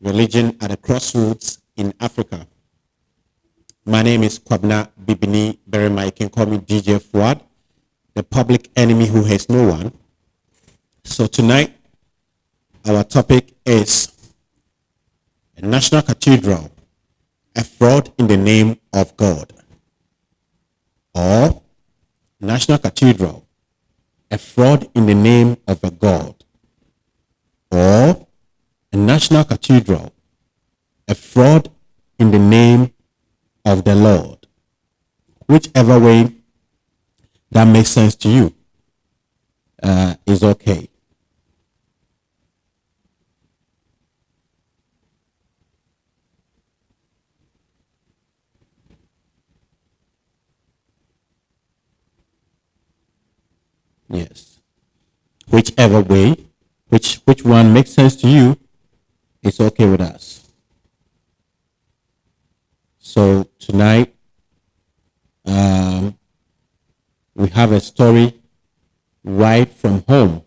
religion at a crossroads in Africa. My name is Kwabna Bibini Berema. You can call me DJ Fuad, the public enemy who hates no one. So tonight, our topic is a national cathedral, a fraud in the name of God. Or national cathedral, a fraud in the name of a God. Or a national cathedral, a fraud in the name of the Lord. Whichever way that makes sense to you is okay. Yes. Whichever way, which one makes sense to you, it's okay with us. So tonight, we have a story right from home.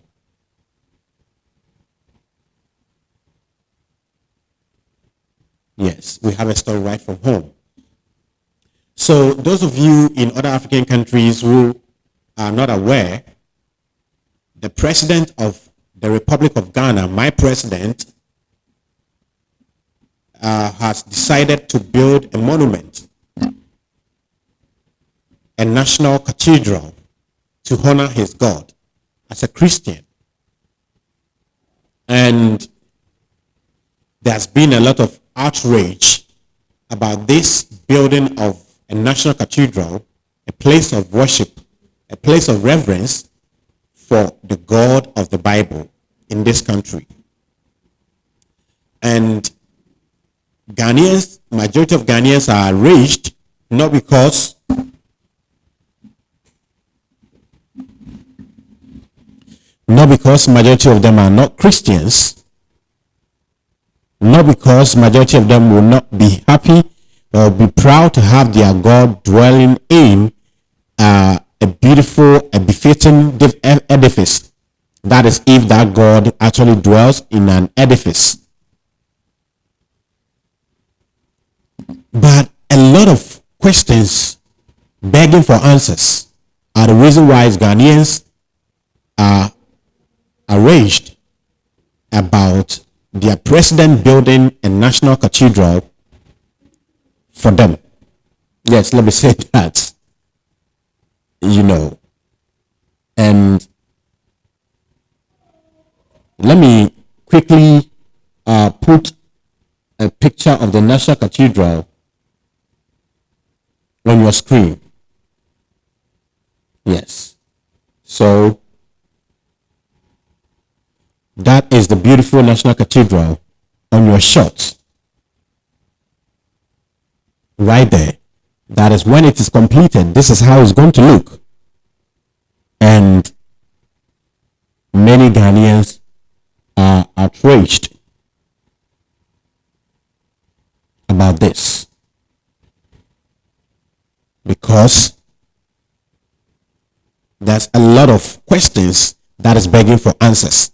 Yes, we have a story right from home. So those of you in other African countries who are not aware, the president of the Republic of Ghana, my president, has decided to build a monument, a national cathedral, to honor his God as a Christian. And there's been a lot of outrage about this building of a national cathedral, a place of worship, a place of reverence for the God of the Bible in this country. And Ghanaians, majority of Ghanaians are enraged, not because majority of them are not Christians, not because majority of them will not be happy or be proud to have their God dwelling in a beautiful, a befitting edifice. That is, if that God actually dwells in an edifice. But a lot of questions begging for answers are the reason why Ghanaians are enraged about their president building a national cathedral for them. Yes, let me say that. And let me quickly put a picture of the National Cathedral on your screen. Yes. So that is the beautiful National Cathedral on your shot. Right there. That is when it is completed. This is how it's going to look. And many Ghanaians are outraged about this, because there's a lot of questions that is begging for answers.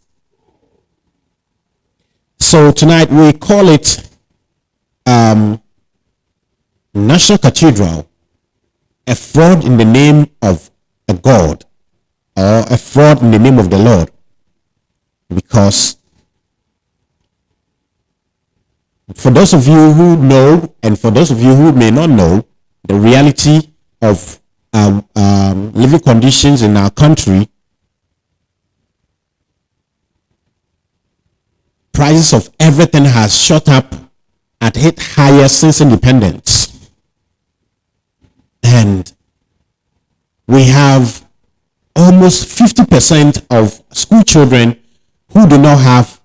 So tonight we call it National Cathedral, a fraud in the name of a God, or a fraud in the name of the Lord, because for those of you who know, and for those of you who may not know, the reality of living conditions in our country, prices of everything has shot up and hit higher since independence. And we have almost 50% of school children who do not have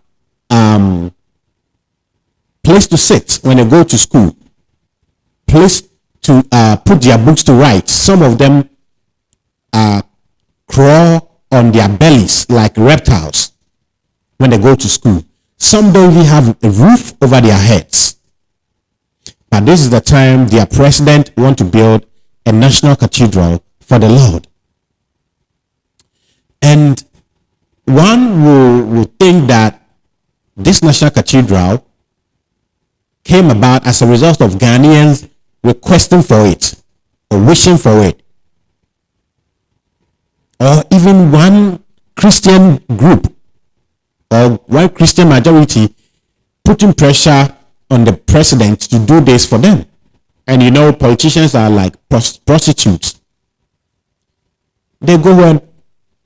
place to sit when they go to school, place to put their books to write. Some of them crawl on their bellies like reptiles when they go to school. Some don't even have a roof over their heads. But this is the time their president wants to build a national cathedral for the Lord. And one will think that this national cathedral came about as a result of Ghanaians requesting for it or wishing for it, or even one Christian group or one Christian majority putting pressure on the president to do this for them. And you know, politicians are like prostitutes. They go where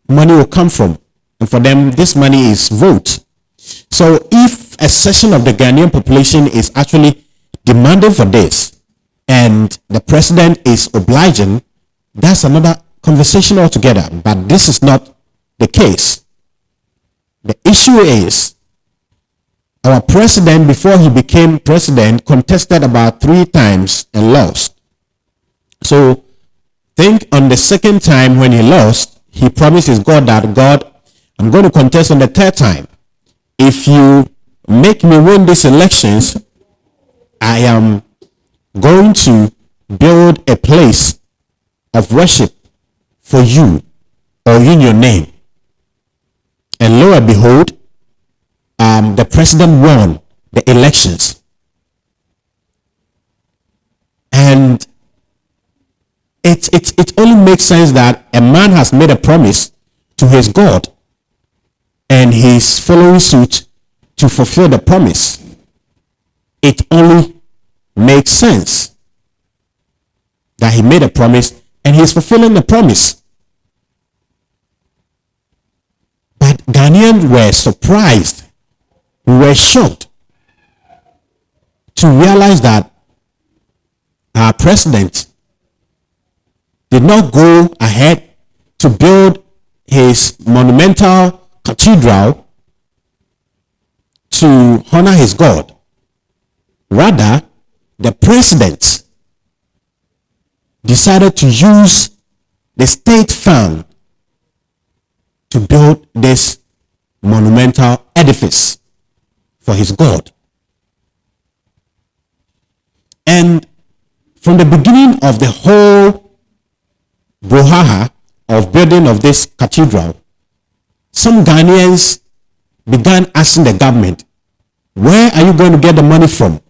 money will come from, and for them this money is vote. So if a section of the Ghanaian population is actually demanding for this and the president is obliging, that's another conversation altogether. But this is not the case. The issue is our president, before he became president, contested about 3 times and lost. So think on the second time when he lost, he promised his God that, God, I'm going to contest on the 3rd time. If you make me win these elections, I am going to build a place of worship for you or in your name. And lo and behold, the president won the elections. And it only makes sense that a man has made a promise to his God and he's following suit to fulfill the promise. It only makes sense that he made a promise and he's fulfilling the promise. But Ghanaians were surprised. We were shocked to realize that our president did not go ahead to build his monumental cathedral to honor his God. Rather, the president decided to use the state fund to build this monumental edifice for his God. And from the beginning of the whole brouhaha of building of this cathedral, some Ghanaians began asking the government, where are you going to get the money from?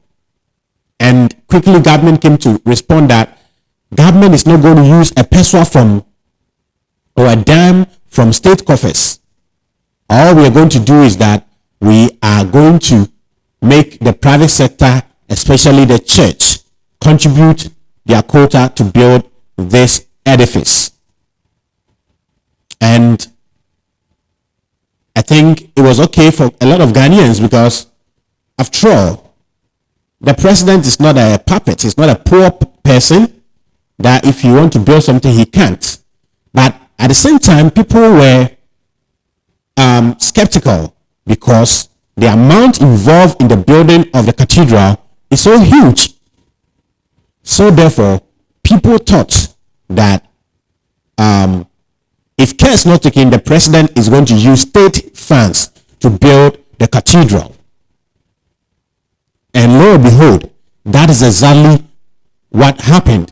And quickly government came to respond that government is not going to use a pesewa from or a dime from state coffers. All we are going to do is that we are going to make the private sector, especially the church, contribute their quota to build this edifice. And I think it was okay for a lot of Ghanaians because, after all, the president is not a puppet. He's not a poor person that if you want to build something, he can't. But at the same time, people were skeptical because the amount involved in the building of the cathedral is so huge. So therefore, people thought that if care is not taken, the president is going to use state funds to build the cathedral. And lo and behold, that is exactly what happened,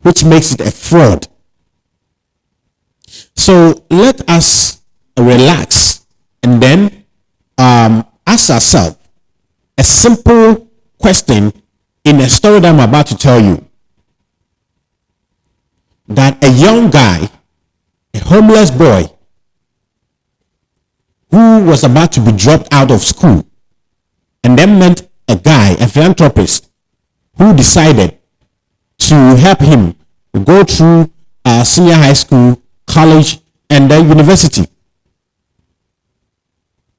which makes it a fraud. So let us relax and then ask ourselves a simple question in a story that I'm about to tell you. That a young guy, a homeless boy, who was about to be dropped out of school, and then met a guy, a philanthropist, who decided to help him go through senior high school, college, and then university.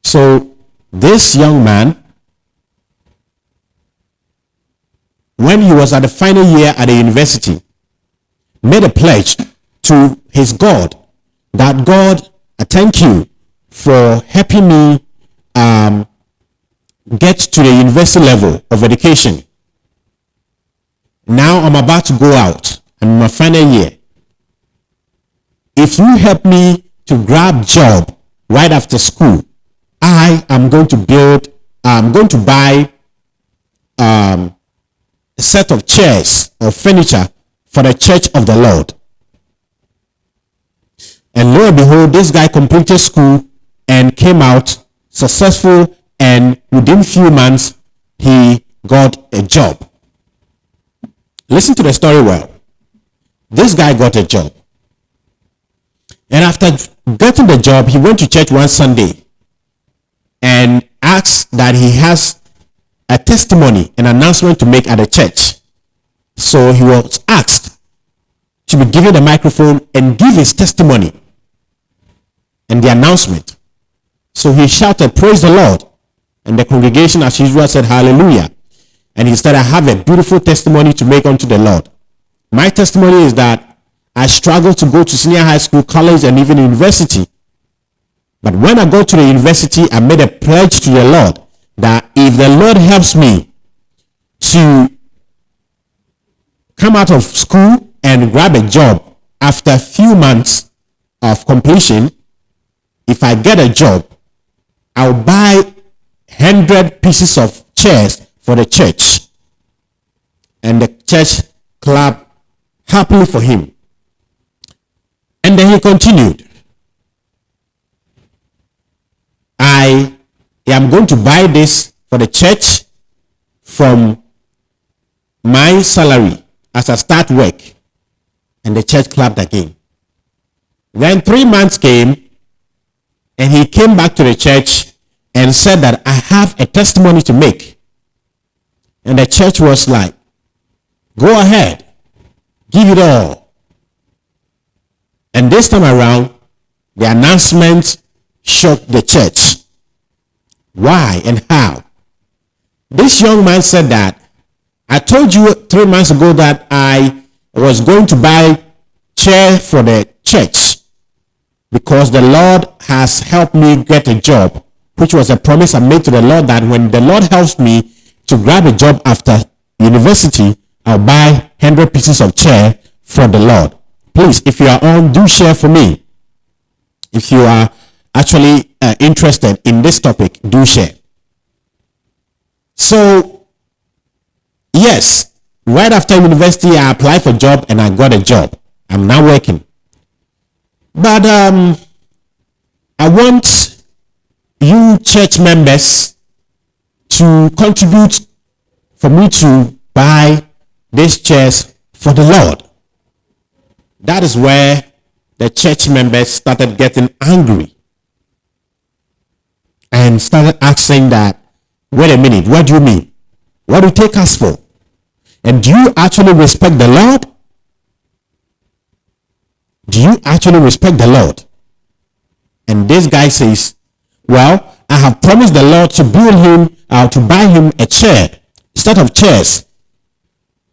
So this young man, when he was at the final year at the university, made a pledge to his God that, God, I thank you for helping me get to the university level of education. Now I'm about to go out. I'm in my final year. If you help me to grab job right after school, I'm going to buy a set of chairs or furniture for the church of the Lord. And lo and behold, this guy completed school and came out successful, and within few months he got a job. Listen to the story well. This guy got a job. And after getting the job, he went to church one Sunday and asked that he has a testimony, an announcement to make at the church. So he was asked to be given the microphone and give his testimony and the announcement. So he shouted, "Praise the Lord." And the congregation, as usual, said, "Hallelujah." And he said, "I have a beautiful testimony to make unto the Lord. My testimony is that I struggled to go to senior high school, college, and even university. But when I go to the university, I made a pledge to the Lord that if the Lord helps me to come out of school and grab a job after a few months of completion, if I get a job, I'll buy 100 pieces of chairs for the church." And the church clapped happily for him. And then he continued, "I am going to buy this for the church from my salary as I start work." And the church clapped again. Then 3 months came, and he came back to the church and said that, "I have a testimony to make." And the church was like, "Go ahead, give it all." And this time around, the announcement shocked the church. Why and how? This young man said that, "I told you 3 months ago that I was going to buy chair for the church because the Lord has helped me get a job," which was a promise I made to the Lord that when the Lord helps me to grab a job after university, I'll buy 100 pieces of chair for the Lord. Please, if you are on, do share for me. If you are actually interested in this topic, do share. So, yes, right after university, I applied for a job and I got a job. I'm now working. But I want you church members to contribute for me to buy these chairs for the Lord. That is where the church members started getting angry and started asking that, "Wait a minute, what do you mean? What do you take us for? And do you actually respect the Lord? Do you actually respect the Lord?" And this guy says, "Well, I have promised the Lord to build him, to buy him a chair, set of chairs.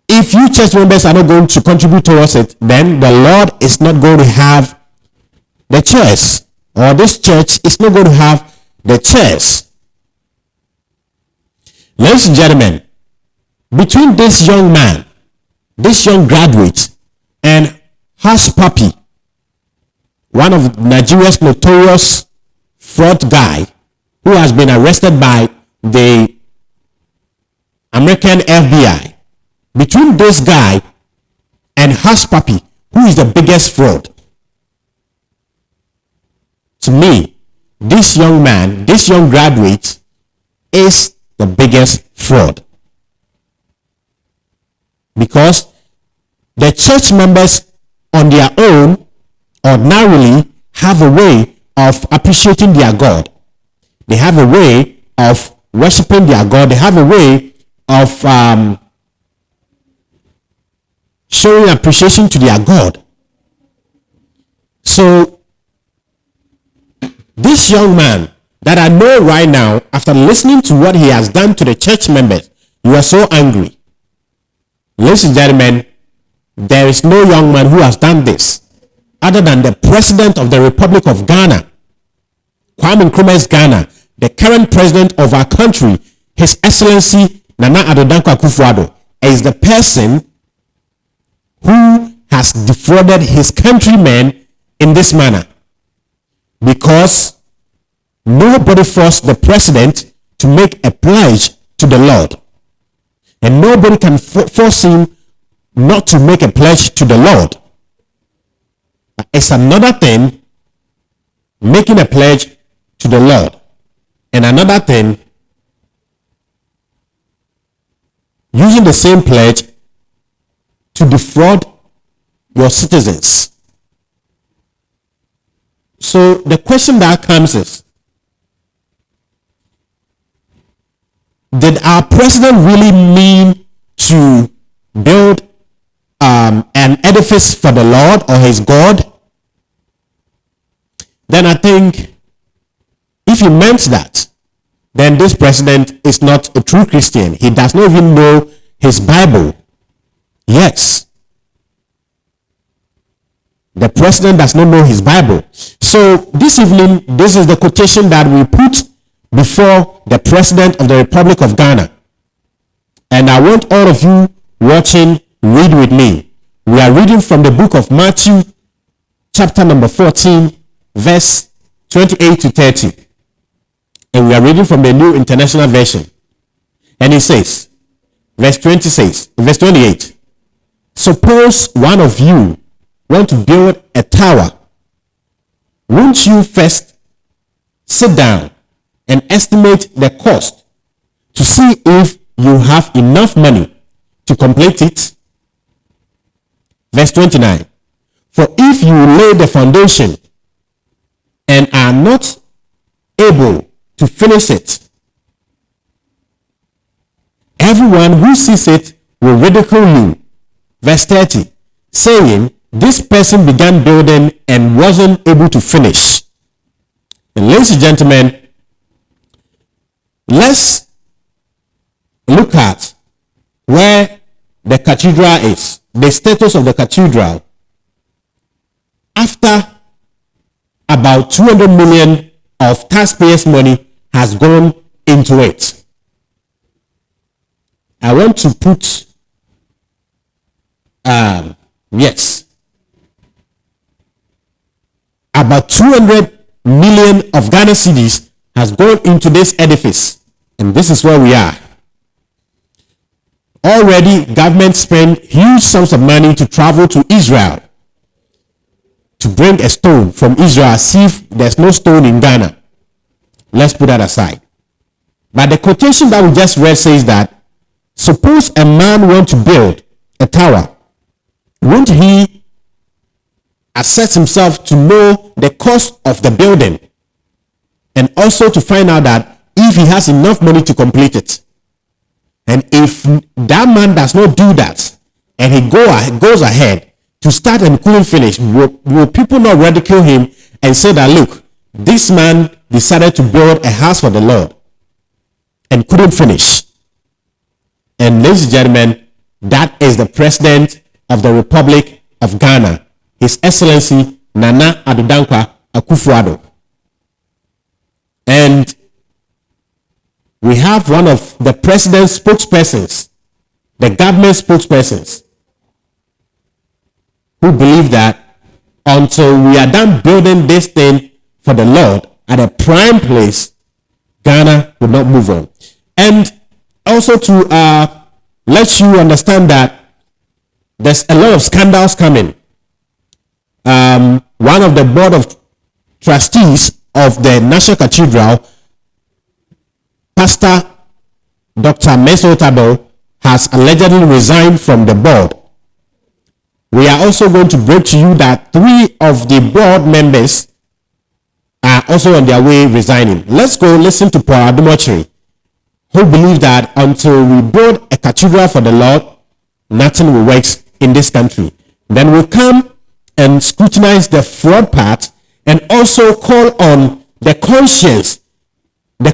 If you church members are not going to contribute towards it, then the Lord is not going to have the chairs, or this church is not going to have the chairs." Ladies and gentlemen, between this young man, this young graduate, and Hush Puppy, one of Nigeria's notorious fraud guy who has been arrested by the American FBI, between this guy and Hush Puppy, who is the biggest fraud? To me, this young man, this young graduate, is the biggest fraud. Because the church members on their own ordinarily have a way of appreciating their God. They have a way of worshiping their God. They have a way of showing appreciation to their God. So this young man that I know right now, after listening to what he has done to the church members, you are so angry. Ladies and gentlemen, there is no young man who has done this other than the President of the Republic of Ghana, Kwame Nkrumah's Ghana, the current president of our country, His Excellency Nana Addo Danquah Akufu is the person who has defrauded his countrymen in this manner, because nobody forced the president to make a pledge to the Lord, and nobody can force him not to make a pledge to the Lord. But it's another thing making a pledge to the Lord, and another thing using the same pledge to defraud your citizens. So the question that comes is, did our president really mean to build an edifice for the Lord or his God? Then I think if he meant that, then this president is not a true Christian. He does not even know his Bible. Yes. The president does not know his Bible. So this evening, this is the quotation that we put before the president of the Republic of Ghana. And I want all of you watching, read with me. We are reading from the book of Matthew, chapter number 14, verse 28 to 30. And we are reading from the New International Version. And it says, verse 28, suppose one of you want to build a tower. Won't you first sit down and estimate the cost to see if you have enough money to complete it? Verse 29, for if you lay the foundation and are not able to finish it, everyone who sees it will ridicule you. Verse 30, saying, this person began building and wasn't able to finish. And ladies and gentlemen, let's look at where the cathedral is, the status of the cathedral after about 200 million of taxpayers' money has gone into it. I want to put, about 200 million of Ghana cedis has gone into this edifice. And this is where we are. Already, government spent huge sums of money to travel to Israel to bring a stone from Israel, see if there's no stone in Ghana. Let's put that aside. But the quotation that we just read says that, suppose a man wants to build a tower, won't he assess himself to know the cost of the building and also to find out that if he has enough money to complete it? And if that man does not do that and he goes ahead to start and couldn't finish, will people not ridicule him and say that, look, this man decided to build a house for the Lord and couldn't finish? And ladies and gentlemen, that is the president of the Republic of Ghana, His Excellency Nana Addo Danquah Akufu Addo. And we have one of the president's spokespersons, the government spokespersons, who believe that until we are done building this thing for the Lord at a prime place, Ghana will not move on. And also to let you understand that there's a lot of scandals coming. One of the board of trustees of the National Cathedral, Pastor Dr. Addo, has allegedly resigned from the board. We are also going to break to you that 3 of the board members are also on their way resigning. Let's go listen to Paul Adumochiri, who believes that until we build a cathedral for the Lord, nothing will work in this country. Then we'll come and scrutinize the fraud part and also call on the conscience, the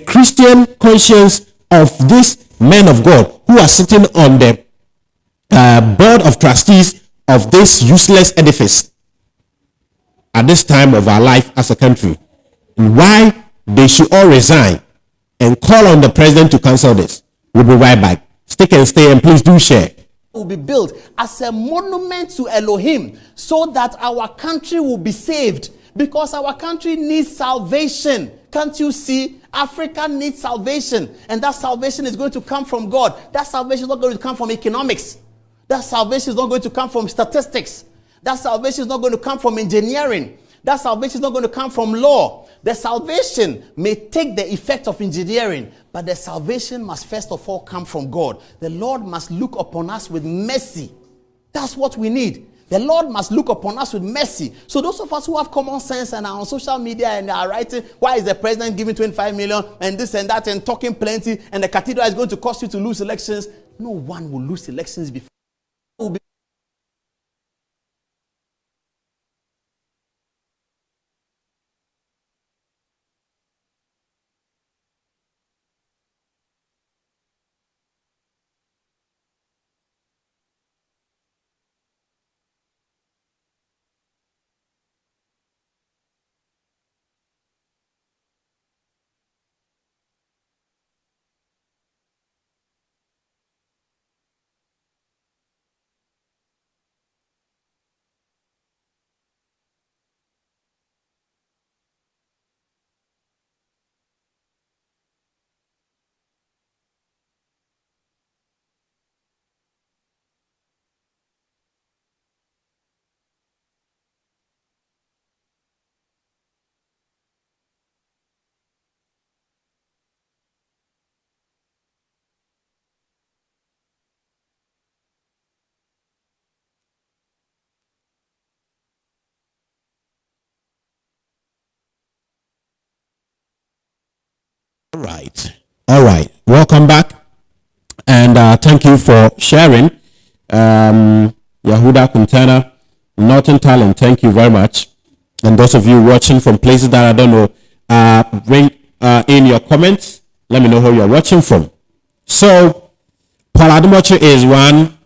Christian conscience of these men of God who are sitting on the board of trustees of this useless edifice at this time of our life as a country, and why they should all resign and call on the president to cancel this. We'll be right back. Stick and stay, and please do share. Will be built as a monument to Elohim so that our country will be saved, because our country needs salvation. Can't you see? Africa needs salvation, and that salvation is going to come from God. That salvation is not going to come from economics. That salvation is not going to come from statistics. That salvation is not going to come from engineering. That salvation is not going to come from law. The salvation may take the effect of engineering, but the salvation must first of all come from God. The Lord must look upon us with mercy. That's what we need. The Lord must look upon us with mercy. So those of us who have common sense and are on social media and are writing, why is the president giving 25 million and this and that and talking plenty and the cathedral is going to cost you to lose elections? No one will lose elections before. All right. Welcome back, and thank you for sharing. Yahuda Kuntana, Northern Talent, thank you very much. And those of you watching from places that I don't know, bring in your comments. Let me know who you're watching from. So, Paul Ademoche is one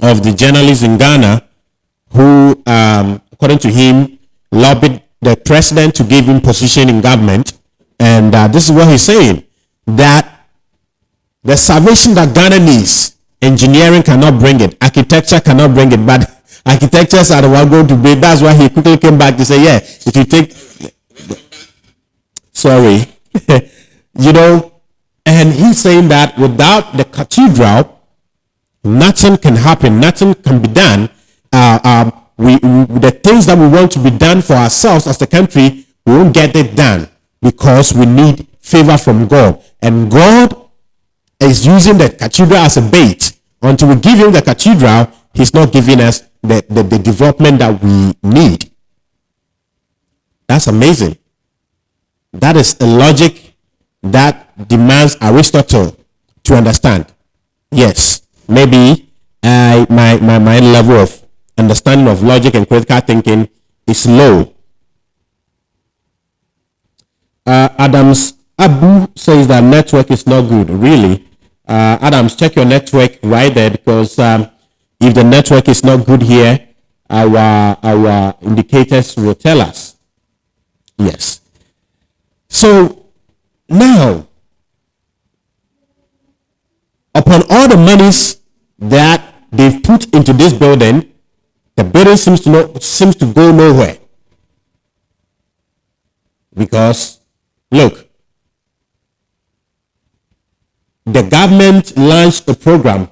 of the journalists in Ghana who, according to him, lobbied the president to give him position in government. And this is what he's saying, that the salvation that Ghana needs, engineering cannot bring it, architecture cannot bring it, but architectures are the one going to bring. That's why he quickly came back to say, yeah, if you take, sorry, you know, and he's saying that without the cathedral, nothing can happen, nothing can be done. The things that we want to be done for ourselves as a country, we won't get it done because we need favor from God. And God is using the cathedral as a bait. Until we give him the cathedral, he's not giving us the development that we need. That's amazing. That is a logic that demands Aristotle to understand. Yes, maybe my level of understanding of logic and critical thinking is low. Adams Abu says that network is not good. Really? Adams, check your network right there, because if the network is not good here, our indicators will tell us. Yes. So now, upon all the monies that they've put into this building, the building seems to go nowhere. Because look, the government launched a program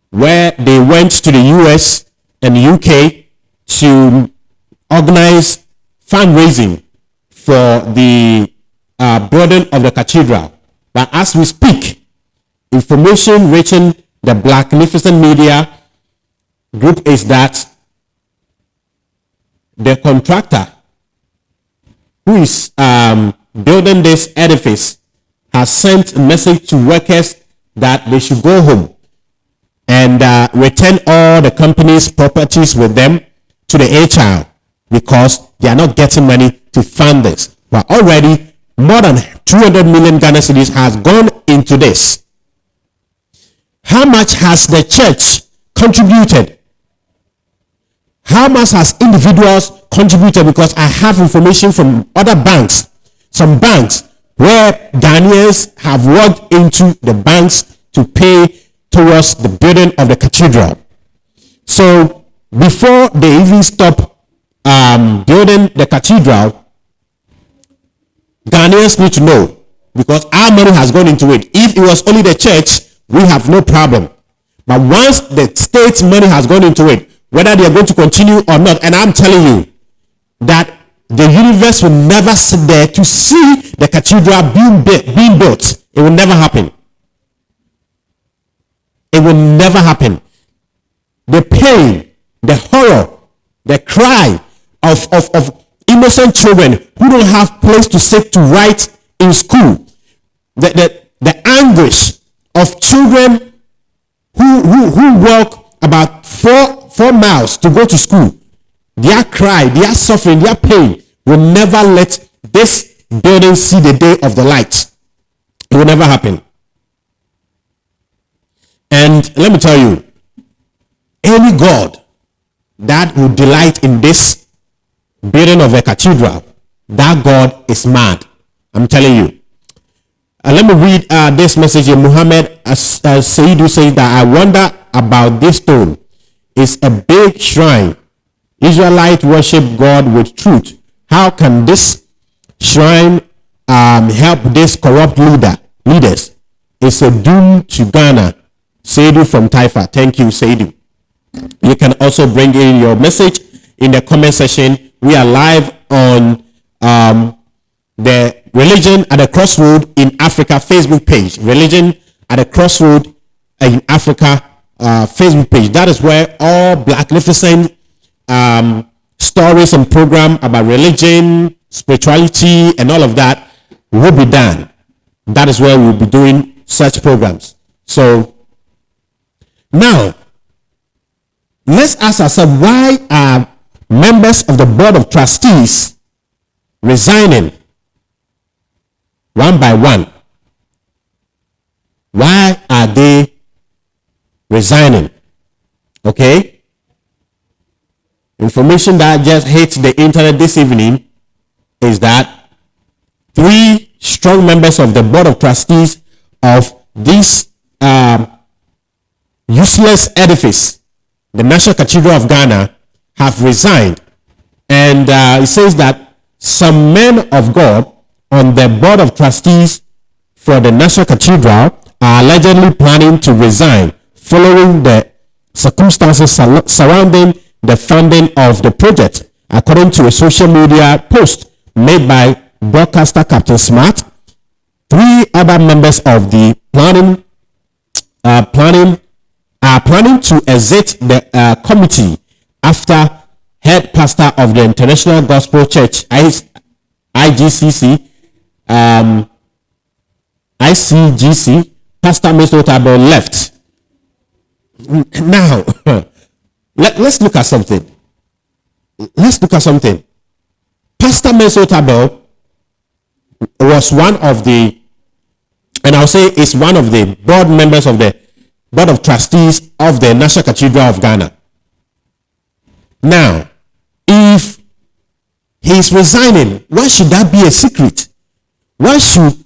where they went to the US and UK to organize fundraising for the building of the cathedral. But as we speak, information reaching the Blacknificent Media Group is that the contractor who is building this edifice has sent a message to workers that they should go home and return all the company's properties with them to the HR, because they are not getting money to fund this. But already more than 200 million Ghana cedis has gone into this. How much has the church contributed? How much has individuals contributed? Because I have information from other banks, some banks where Ghanaians have walked into the banks to pay towards the building of the cathedral. So before they even stop building the cathedral, Ghanaians need to know, because our money has gone into it. If it was only the church, we have no problem. But once the state's money has gone into it, whether they are going to continue or not, and I'm telling you that the universe will never sit there to see the cathedral being built. It will never happen. It will never happen. The pain, the horror, the cry of innocent children who don't have place to sit to write in school, the anguish of children who walk about four miles to go to school, their cry, their suffering, their pain will never let this building see the day of the light. It will never happen. And let me tell you, any God that will delight in this building of a cathedral, that God is mad. I'm telling you. Let me read this message. Muhammad Saidu says that I wonder about this stone. It's a big shrine. Israelites worship God with truth. How can this shrine help this corrupt leaders? It's a doom to Ghana. Saidu from Taifa. Thank you, Saidu. You can also bring in your message in the comment section. We are live on the Religion at the Crossroad in Africa Facebook page. Religion at the Crossroad in Africa Facebook page. That is where all magnificent stories and program about religion, spirituality, and all of that will be done. That is where we'll be doing such programs. So now, let's ask ourselves, why are members of the board of trustees resigning one by one? Why are they resigning? Okay. Information that just hit the internet this evening is that 3 strong members of the board of trustees of this useless edifice, the National Cathedral of Ghana, have resigned. And it says that some men of God on the board of trustees for the National Cathedral are allegedly planning to resign following the circumstances surrounding the funding of the project, according to a social media post made by broadcaster Captain Smart. 3 other members of the planning are planning to exit the committee after head pastor of the International Gospel Church IGCC, ICGC, Pastor Mr. Tabo left. Now, let's look at something. Pastor Mr. Tabo was one of the, and I'll say is one of the board members of the board of trustees of the National Cathedral of Ghana. Now, if he's resigning, why should that be a secret? Why should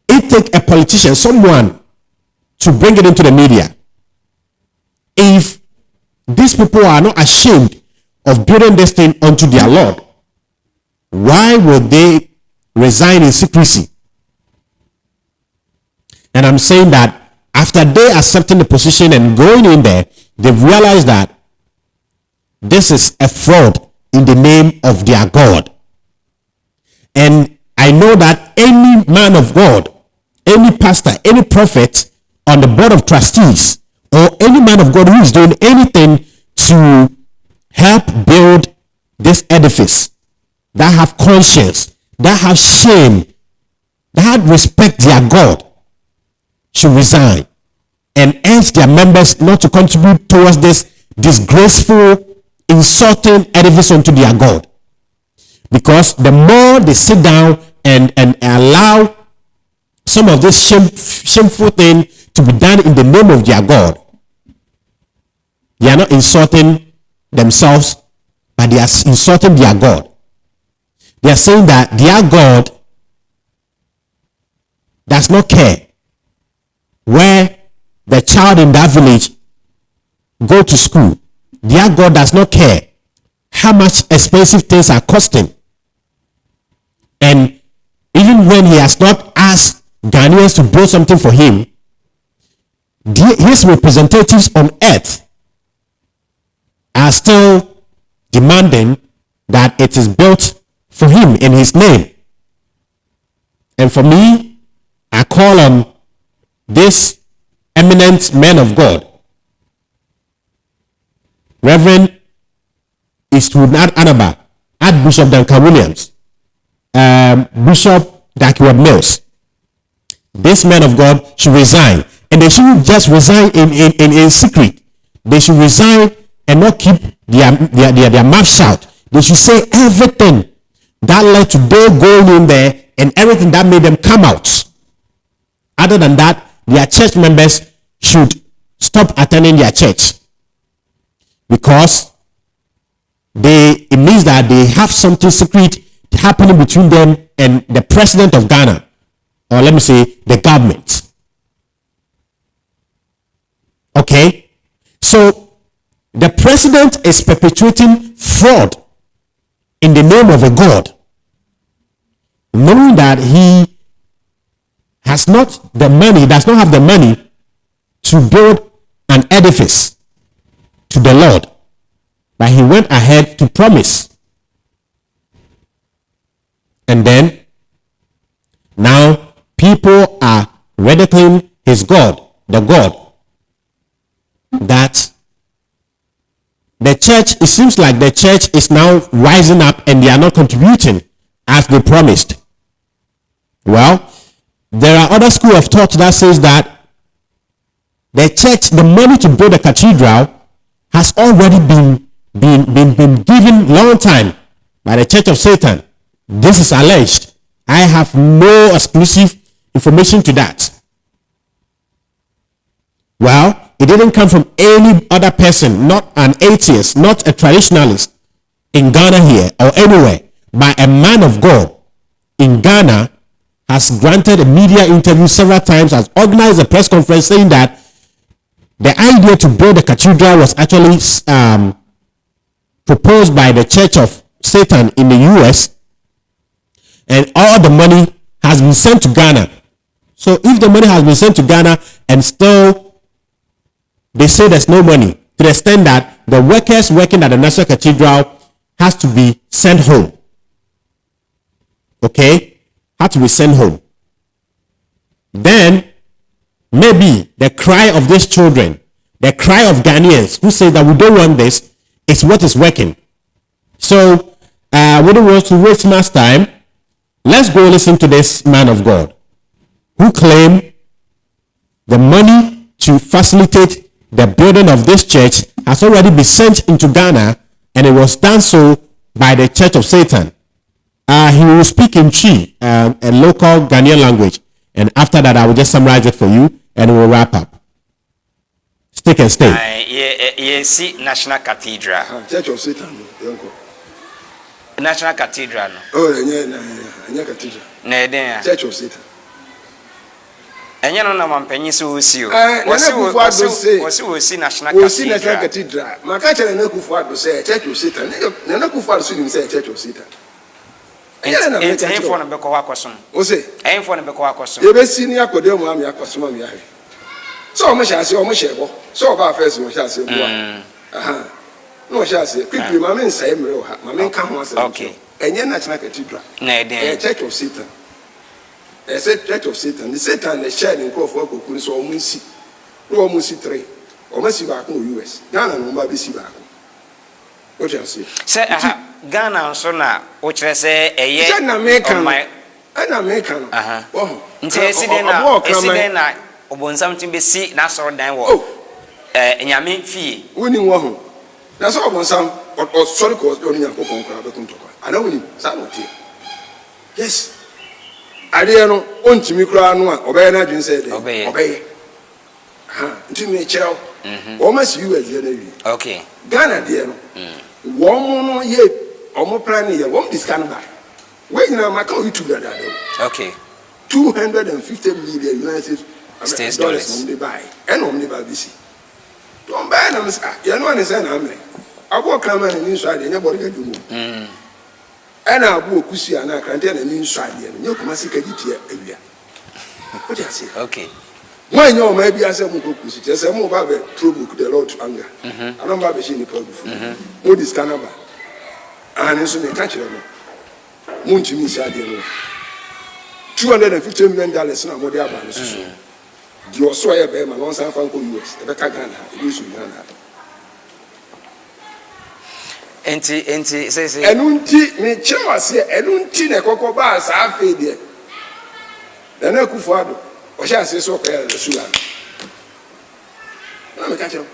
it take a politician, someone, to bring it into the media? If these people are not ashamed of building this thing unto their Lord, why would they resign in secrecy? And I'm saying that after they accepting the position and going in there, they've realized that this is a fraud in the name of their God. And I know that any man of God, any pastor, any prophet on the board of trustees, or any man of God who is doing anything to help build this edifice, that have conscience, that have shame, that respect their God, should resign and urge their members not to contribute towards this disgraceful, insulting edifice unto their God. Because the more they sit down and allow some of this shameful thing to be done in the name of their God, they are not insulting themselves, but they are insulting their God. They are saying that their God does not care where the child in that village go to school. Their God does not care how much expensive things are costing. And even when he has not asked Ghanaians to build something for him, his representatives on earth are still demanding that it is built for him in his name. And for me, I call on this eminent man of God, Reverend Eastwood Anaba, Archbishop Danquah Williams, Bishop Danquah Mills. This man of God should resign. And they shouldn't just resign in secret. They should resign and not keep their mouth shut. They should say everything that led to their going in there and everything that made them come out. Other than that, their church members should stop attending their church, because it means that they have something secret happening between them and the president of Ghana, or let me say the government. Okay, so the president is perpetuating fraud in the name of a God, knowing that he has not the money, does not have the money to build an edifice to the Lord, but he went ahead to promise. And then now people are ridiculing his God, the God that the church, it seems like the church is now rising up and they are not contributing as they promised. Well, there are other school of thought that says that the church, the money to build a cathedral has already been given long time by the Church of Satan. This is alleged. I have no exclusive information to that. Well, it didn't come from any other person, not an atheist, not a traditionalist in Ghana here or anywhere, but a man of God in Ghana has granted a media interview several times, has organized a press conference saying that the idea to build a cathedral was actually proposed by the Church of Satan in the US, and all the money has been sent to Ghana. So if the money has been sent to Ghana and still they say there's no money, to the extent that the workers working at the National Cathedral has to be sent home. Okay? Have to be sent home. Then maybe the cry of these children, the cry of Ghanaians who say that we don't want this, is what is working. So we don't want to waste much time. Let's go listen to this man of God who claimed the money to facilitate the building of this church has already been sent into Ghana, and it was done so by the Church of Satan. He will speak in Chi, a local Ghanaian language, and after that I will just summarize it for you and we'll wrap up. Stick and stay. Yes, National Cathedral. Church of Satan. National Cathedral. Oh, yeah, Cathedral. Church of Satan. And you know, I'm paying so see. Was National Cathedral. My catcher and Akufu say Church of Satan. Akufu say Church of Satan. It's a for the Becoacosom. Was it? I'm for the Becoacosom. You ever seen Yakodemo Yakosoma? So much as you almost share. So about first, we shall say, no, shall say, quickly, my men say, my men come once. Okay. And you're National Cathedral. A Church of Satan. I said Church of Satan. The Satan is sharing Crawford, so almost see 3. Almost see back in the US. Ghana, no baby see back. What you say? Say, Ghana, so now, which I say, a year. An American. Oh, incident. Obon something be see na so dan wo enyame fie woni wo ho na so obon sam or sorry cause oni yakopon kra be kuntoko ana woni sa no tie yes ade no ontimi kra no a obey na dwen say de obey ntimi cheo o ma si US ye na wi okay Ghana de no wo mo no ye o mo plan ye wo discan ba we nyina ma ka YouTube da okay 250 million United States dollars. On the buy, and on the BBC. Don't buy them, you know, and say, I walk a man inside, and nobody can do more. And I walk Kusi and I can tell an inside, and you come and see area. What do you say? Okay. When you maybe as a Mukusi, just a more about trouble the Lord to anger. I don't have a shiny problem. What is Canada? And so they catch them. muntumi nsi ade no $250 million na mo de aba no so di oso ya be ma no san fa nko US e be ka Ghana e be so Ghana enti say enunti me chewase enunti na kokko ba sa afi de na Akufu Addo o sha ase so ka ya so la na me ka chew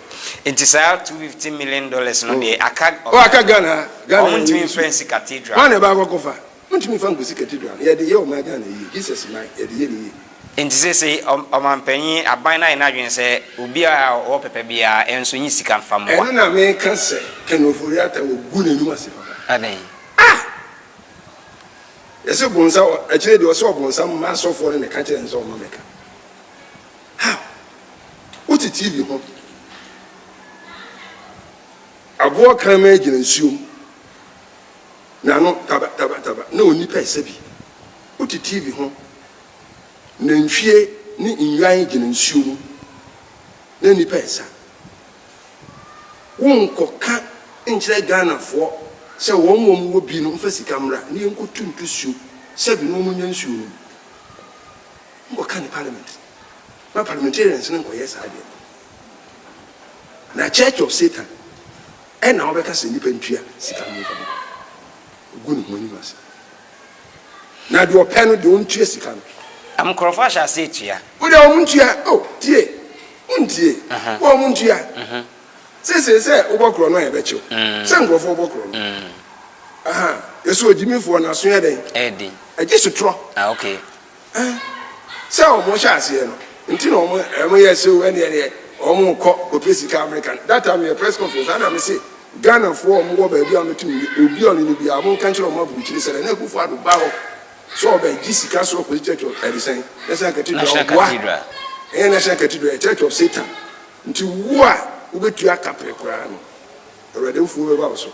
enti say $250 million no de aka Ghana muntumi friends cathedral one ba kokko fa muntumi fa nko si cathedral ye de ye o ma Ghana yi Jesus man ye de ye ni enti say omampanyi aban na adwen say obi a o pepe bia enso nyi sika mfa mo eno na me ka se kenofori ata wo gu na numa se papa adan yese bonsa a kire de o so bonsa ma so for ne ka kire nso o ma meka how what TV ho abo krama gina nsuom na no taba na oni pese bi what TV ho na nhwie ni nwan gina nsuom na ni pesa wonkoka nkyere Ghana fo se won wo bi no mfa sika mra ni enkotuntu suo se bi no munyan suo no ngo kan parliament na parliamentarians no koye sa ade na church of Satan na obeka se nipa ntua sika mo fa gunu mo ni mas na do peno de ontua sika no am krofa sha se tua wo de o muntua oh tie untie wo muntua se obokro no e be chiw se ngrofo obokro no aha yeso ojimifo na so yeden edi agisu tro okay se o mo sha ase no nti no mo yese we ne o mo ko opesika American that time your press conference and am say Ghana for mo go ba bia metum obi on ni bia mo kan chiro mo bu chiri se na Akufu Addo ba ho so ba gisika so ko church of Edison National Cathedral National Cathedral Church of Satan nti wo a ubetua kapre kura no already fu we ba so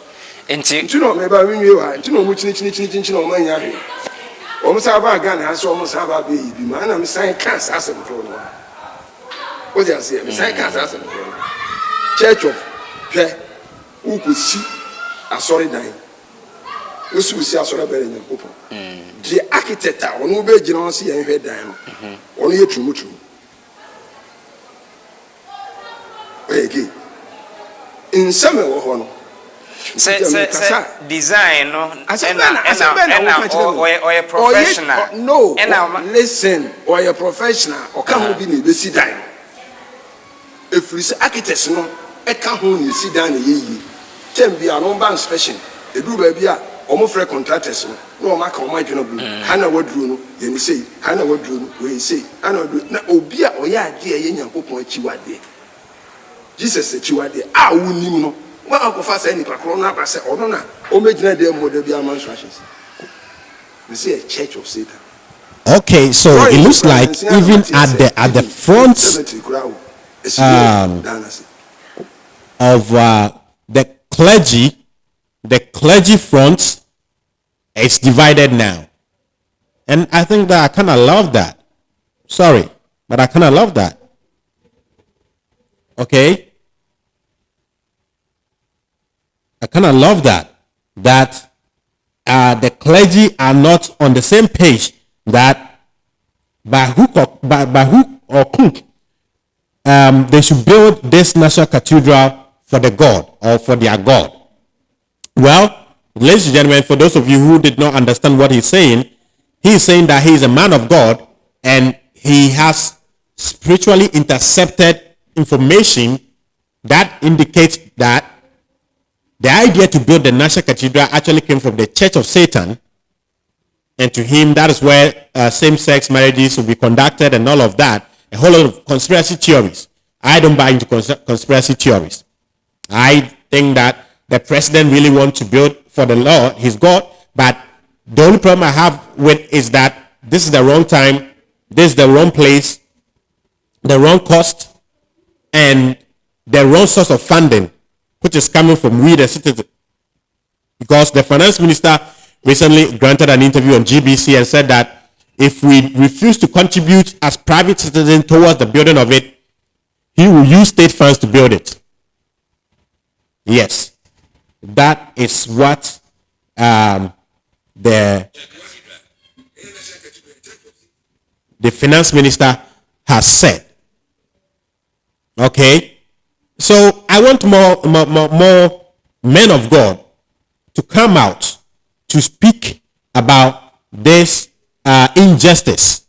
nti no me ba winwe wa nti no mu chini no ma nya he o mo sa ba Ghana aso o mo sa ba be bi ma na me san kan sa asem pro no o ja se me san kan sa asem pro no Church of pe ukusi asori dan usi asori bere nya popo the architect a onu be gina on se yen hwe dan no onu ye tumutu again in some wo ho no say design no or professional no listen or a professional or can be ni be si dan if you say architects no e ka ho ni si dan na yeyi tem bia no ban inspection e du ba bia o mo free contractors no o maka o ma dwena bu hana waduro no ye ni sei hana waduro no we sei hana waduro na obi a o ya ade ye nyankopon achiwade Jesus achiwade a wonim no wa akofa say nipa kro na ba say ono na o megina de mo da bia man instructions we say a church of Satan. Okay, so it looks like even at the front of the clergy front is divided now, and I think that I kind of love that. Sorry, but I kind of love that. Okay, I kind of love that the clergy are not on the same page, that by hook or crook they should build this national cathedral for the God or for their God. Well, ladies and gentlemen, for those of you who did not understand what he's saying that he is a man of God and he has spiritually intercepted information that indicates that the idea to build the national cathedral actually came from the Church of Satan, and to him that is where same-sex marriages will be conducted and all of that. A whole lot of conspiracy theories. I don't buy into conspiracy theories. I think that the president really wants to build for the Lord, his God, but the only problem I have with is that this is the wrong time, this is the wrong place, the wrong cost, and the wrong source of funding, which is coming from we the citizens. Because the finance minister recently granted an interview on GBC and said that if we refuse to contribute as private citizens towards the building of it, he will use state funds to build it. Yes, that is what the finance minister has said. Okay, so I want more men of God to come out to speak about this injustice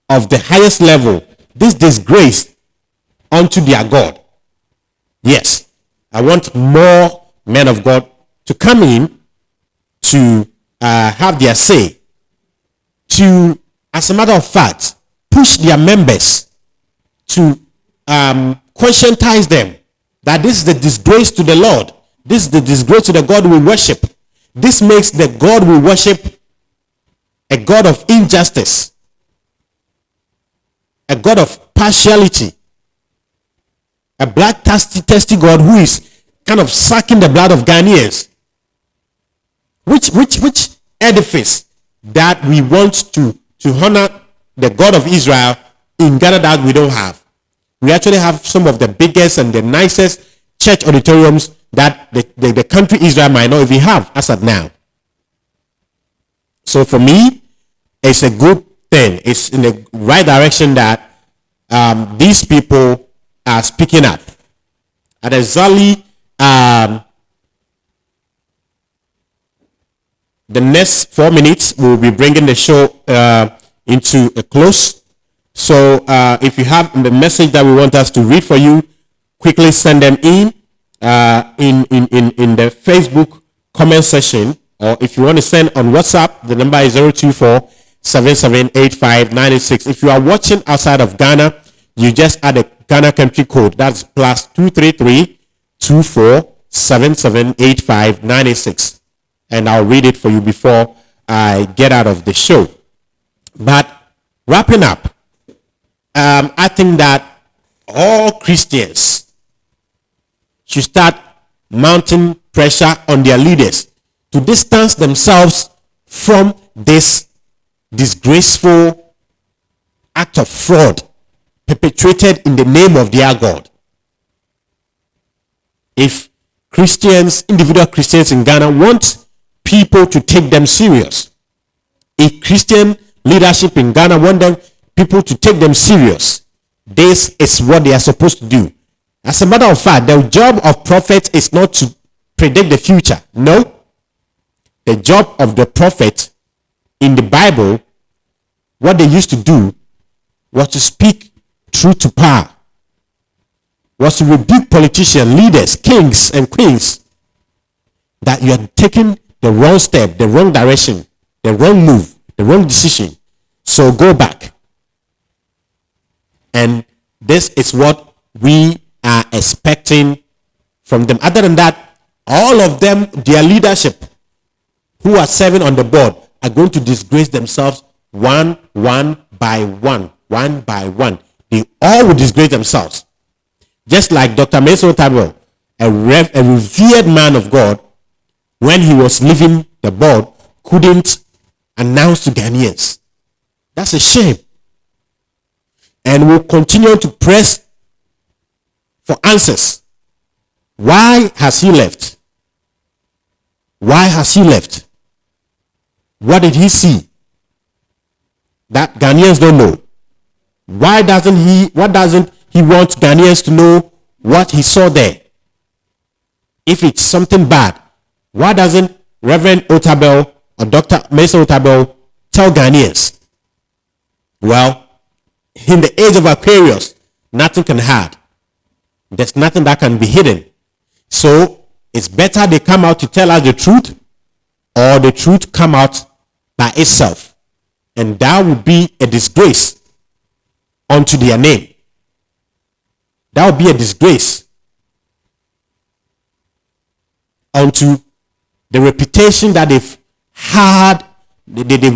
of the highest level, this disgrace unto their God. Yes, I want more men of God to come in to have their say, to, as a matter of fact, push their members to conscientize them that this is the disgrace to the Lord. This is the disgrace to the God we worship. This makes the God we worship a God of injustice, a God of partiality, a bloodthirsty God who is kind of sucking the blood of Ghanaians. Which edifice that we want to honor the God of Israel in Ghana that we don't have? We actually have some of the biggest and the nicest church auditoriums that the country Israel might not even have as of now. So for me, it's a good thing. It's in the right direction that these people are speaking up. At exactly the next 4 minutes, we'll be bringing the show into a close. So if you have the message that we want us to read for you, quickly send them in the Facebook comment section, or if you want to send on WhatsApp, the number is 024-7785-96. If you are watching outside of Ghana, you just add a Ghana country code. That's plus 233-24-7785-96. And I'll read it for you before I get out of the show. But wrapping up, I think that all Christians should start mounting pressure on their leaders to distance themselves from this disgraceful act of fraud perpetrated in the name of their God. If Christians, individual Christians in Ghana, want people to take them serious, if Christian leadership in Ghana want people to take them serious, this is what they are supposed to do. As a matter of fact, the job of prophet is not to predict the future. No. The job of the prophet in the Bible, what they used to do was to speak truth to power, was to rebuke politicians, leaders, kings, and queens that you are taking the wrong step, the wrong direction, the wrong move, the wrong decision. So go back. And this is what we are expecting from them. Other than that, all of them, their leadership, who are serving on the board, are going to disgrace themselves one by one. They all will disgrace themselves. Just like Dr. Meso Tabel, a revered man of God, when he was leaving the board, couldn't announce to Ghanaians. That's a shame. And we'll continue to press for answers. Why has he left? Why has he left? What did he see that Ghanaians don't know? Why doesn't he want Ghanaians to know what he saw there? If it's something bad, why doesn't Reverend Otabel or Dr. Mesa Otabel tell Ghanaians? Well, in the age of Aquarius, nothing can hide. There's nothing that can be hidden. So it's better they come out to tell us the truth, or the truth come out by itself. And that would be a disgrace unto their name. That would be a disgrace unto the reputation that they've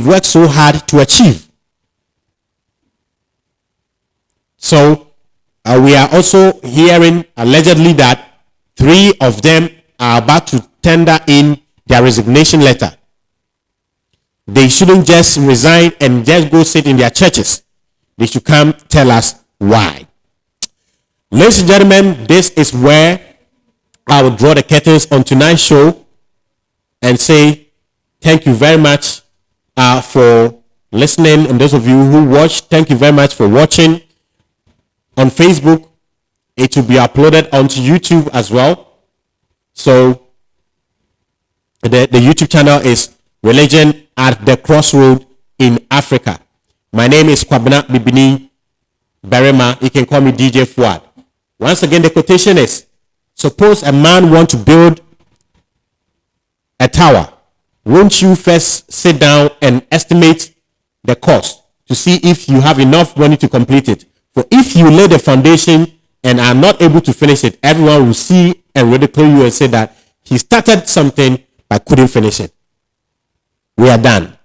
worked so hard to achieve. So we are also hearing allegedly that 3 of them are about to tender in their resignation letter. They shouldn't just resign and just go sit in their churches. They should come tell us why. Ladies and gentlemen, this is where I will draw the curtains on tonight's show and say Thank you very much for listening. And those of you who watched, thank you very much for watching. On Facebook, it will be uploaded onto YouTube as well. So the YouTube channel is Religion at the Crossroad in Africa. My name is Kwabena Bibini Berema. You can call me DJ Fuad. Once again, the quotation is, suppose a man want to build a tower. Won't you first sit down and estimate the cost to see if you have enough money to complete it? For if you lay the foundation and are not able to finish it, everyone will see and ridicule you and say that he started something but couldn't finish it. We are done.